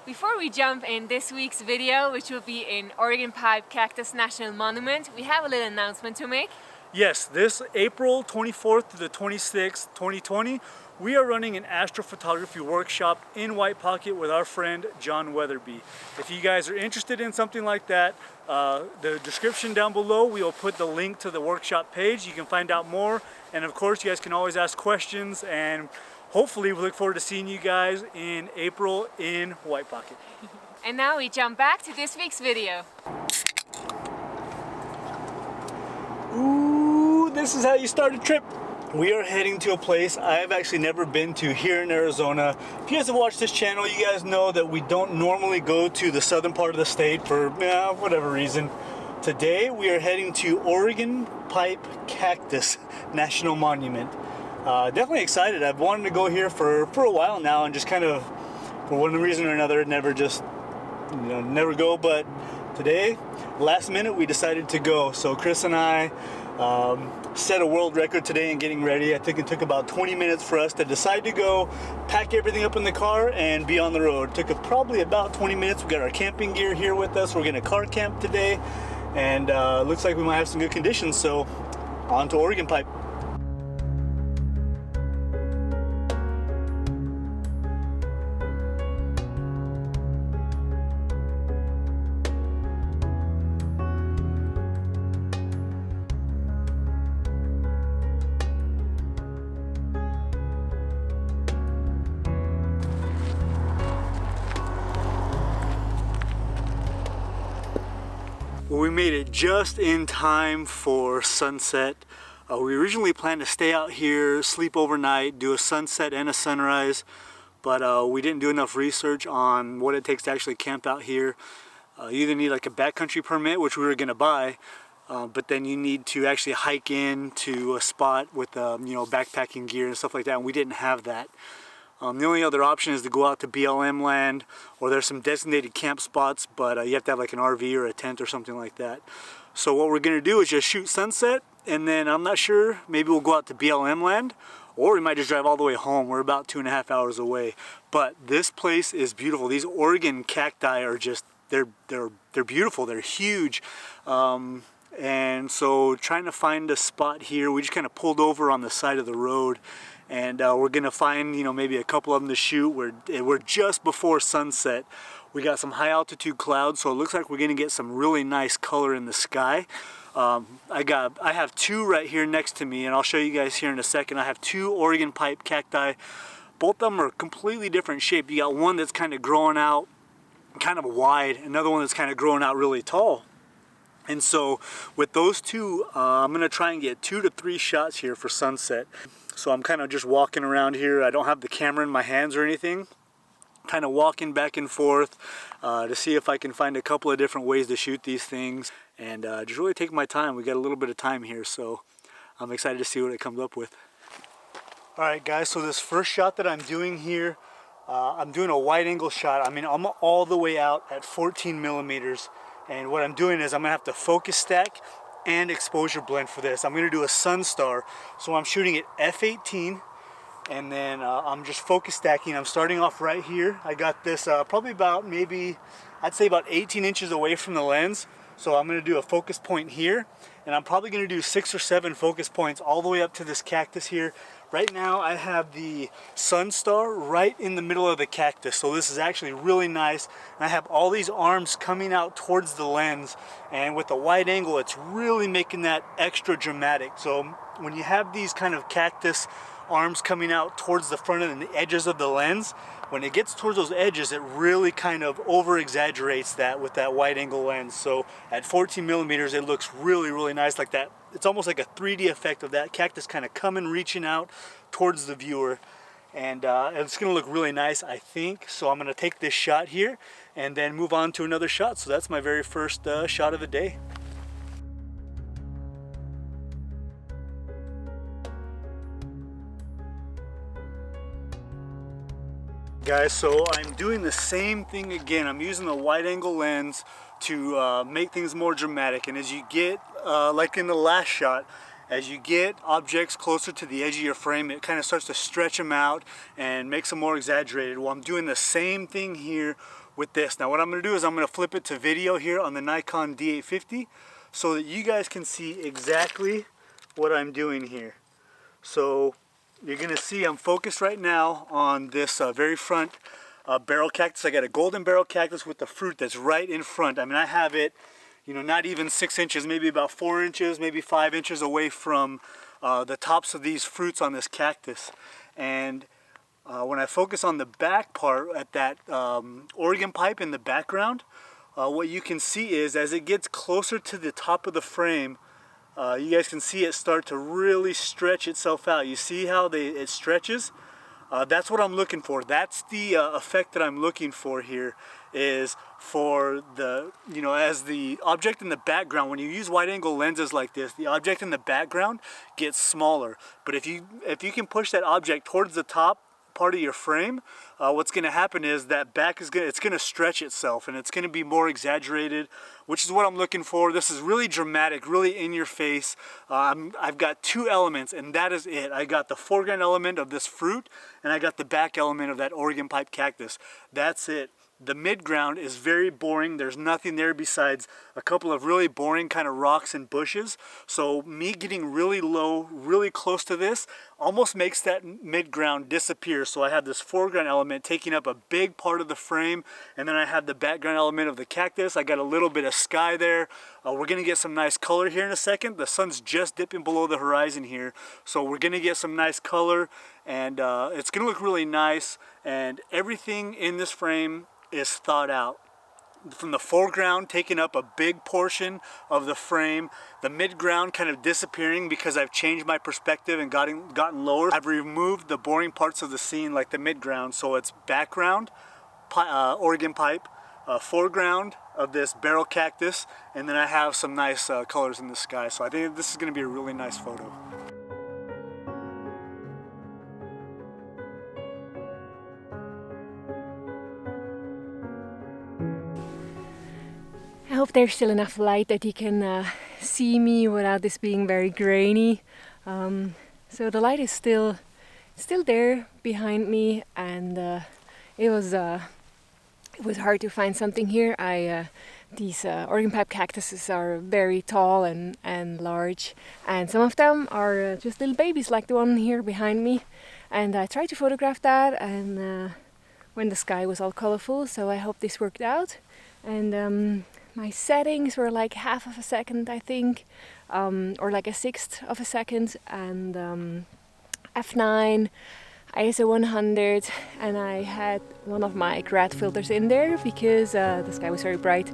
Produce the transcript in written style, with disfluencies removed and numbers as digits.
Before we jump in this week's video, which will be in Oregon Pipe Cactus National Monument, we have a little announcement to make. Yes, this April 24th to the 26th, 2020, we are running an astrophotography workshop in White Pocket with our friend John Weatherby. If you guys are interested in something like that, the description down below, we will put the link to the workshop page. You can find out more, and of course you guys can always ask questions, and hopefully we look forward to seeing you guys in April in White Pocket. And now we jump back to this week's video. Ooh, this is how you start a trip. We are heading to a place I've actually never been to here in Arizona. If you guys have watched this channel, you guys know that we don't normally go to the southern part of the state for whatever reason. Today we are heading to Oregon Pipe Cactus National Monument. Definitely excited. I've wanted to go here for a while now, and just kind of, for one reason or another, never go. But today, last minute, we decided to go. So Chris and I set a world record today in getting ready. I think it took about 20 minutes for us to decide to go, pack everything up in the car, and be on the road. It took probably about 20 minutes. We got our camping gear here with us. We're gonna car camp today, and looks like we might have some good conditions. So on to Oregon Pipe. Well, we made it just in time for sunset. We originally planned to stay out here, sleep overnight, do a sunset and a sunrise, but we didn't do enough research on what it takes to actually camp out here. You either need like a backcountry permit, which we were gonna buy, but then you need to actually hike in to a spot with backpacking gear and stuff like that, and we didn't have that. The only other option is to go out to BLM land, or there's some designated camp spots, but you have to have like an RV or a tent or something like that. So what we're gonna do is just shoot sunset, and then I'm not sure, maybe we'll go out to BLM land, or we might just drive all the way home. We're about 2.5 hours away. But this place is beautiful. These Oregon cacti are just, they're beautiful, they're huge. And so trying to find a spot here, we just kind of pulled over on the side of the road, and we're gonna find maybe a couple of them to shoot. We're just before sunset. We got some high altitude clouds, so it looks like we're gonna get some really nice color in the sky. I have two right here next to me, and I'll show you guys here in a second. I have two Oregon pipe cacti. Both of them are completely different shape. You got one that's kind of growing out kind of wide, another one that's kind of growing out really tall. And so with those two, I'm gonna try and get 2 to 3 shots here for sunset. So I'm kind of just walking around here. I don't have the camera in my hands or anything. Kind of walking back and forth to see if I can find a couple of different ways to shoot these things, and just really take my time. We got a little bit of time here, so I'm excited to see what it comes up with. All right, guys, so this first shot that I'm doing here, I'm doing a wide angle shot. I mean, I'm all the way out at 14 millimeters. And what I'm doing is I'm gonna have to focus stack and exposure blend for this. I'm gonna do a sun star. So I'm shooting at f/18, and then I'm just focus stacking. I'm starting off right here. I got this probably about I'd say about 18 inches away from the lens. So I'm gonna do a focus point here, and I'm probably gonna do 6 or 7 focus points all the way up to this cactus here. Right now I have the sun star right in the middle of the cactus, so this is actually really nice. And I have all these arms coming out towards the lens, and with the wide angle it's really making that extra dramatic. So when you have these kind of cactus arms coming out towards the front and the edges of the lens, when it gets towards those edges, it really kind of over exaggerates that with that wide angle lens. So at 14 millimeters, it looks really, really nice like that. It's almost like a 3D effect of that cactus kind of coming, reaching out towards the viewer. And it's gonna look really nice, I think. So I'm gonna take this shot here and then move on to another shot. So that's my very first shot of the day. Guys, so I'm doing the same thing again. I'm using the wide angle lens to make things more dramatic, and as you get like in the last shot, as you get objects closer to the edge of your frame, it kind of starts to stretch them out and makes them more exaggerated. Well, I'm doing the same thing here with this. Now what I'm going to do is I'm going to flip it to video here on the Nikon D850 so that you guys can see exactly what I'm doing here. So you're going to see I'm focused right now on this very front barrel cactus. I got a golden barrel cactus with the fruit that's right in front. I mean, I have it, you know, not even 6 inches, maybe about 4 inches, maybe 5 inches away from the tops of these fruits on this cactus. And when I focus on the back part at that Oregon pipe in the background, what you can see is as it gets closer to the top of the frame, you guys can see it start to really stretch itself out. You see how it stretches? That's what I'm looking for. That's the effect that I'm looking for here, is for the, you know, as the object in the background, when you use wide angle lenses like this, the object in the background gets smaller. But if you can push that object towards the top part of your frame, what's going to happen is that back is it's going to stretch itself and it's going to be more exaggerated, which is what I'm looking for. This is really dramatic, really in your face. I've got two elements and that is it. I got the foreground element of this fruit and I got the back element of that Oregon pipe cactus. That's it. The midground is very boring. There's nothing there besides a couple of really boring kind of rocks and bushes. So me getting really low, really close to this almost makes that midground disappear. So I have this foreground element taking up a big part of the frame, and then I have the background element of the cactus. I got a little bit of sky there. We're gonna get some nice color here in a second. The sun's just dipping below the horizon here. So we're gonna get some nice color, and it's gonna look really nice. And everything in this frame is thought out. From the foreground taking up a big portion of the frame, the midground kind of disappearing because I've changed my perspective and gotten lower. I've removed the boring parts of the scene like the midground, so it's background, Oregon pipe, foreground of this barrel cactus, and then I have some nice colors in the sky. So I think this is going to be a really nice photo. I hope there's still enough light that you can see me without this being very grainy. So the light is still there behind me, and it was hard to find something here. These Oregon pipe cactuses are very tall and large, and some of them are just little babies like the one here behind me. And I tried to photograph that, and when the sky was all colorful, so I hope this worked out. And my settings were like half of a second, I think, or like a sixth of a second, and f9, ISO 100, and I had one of my grad filters in there because the sky was very bright.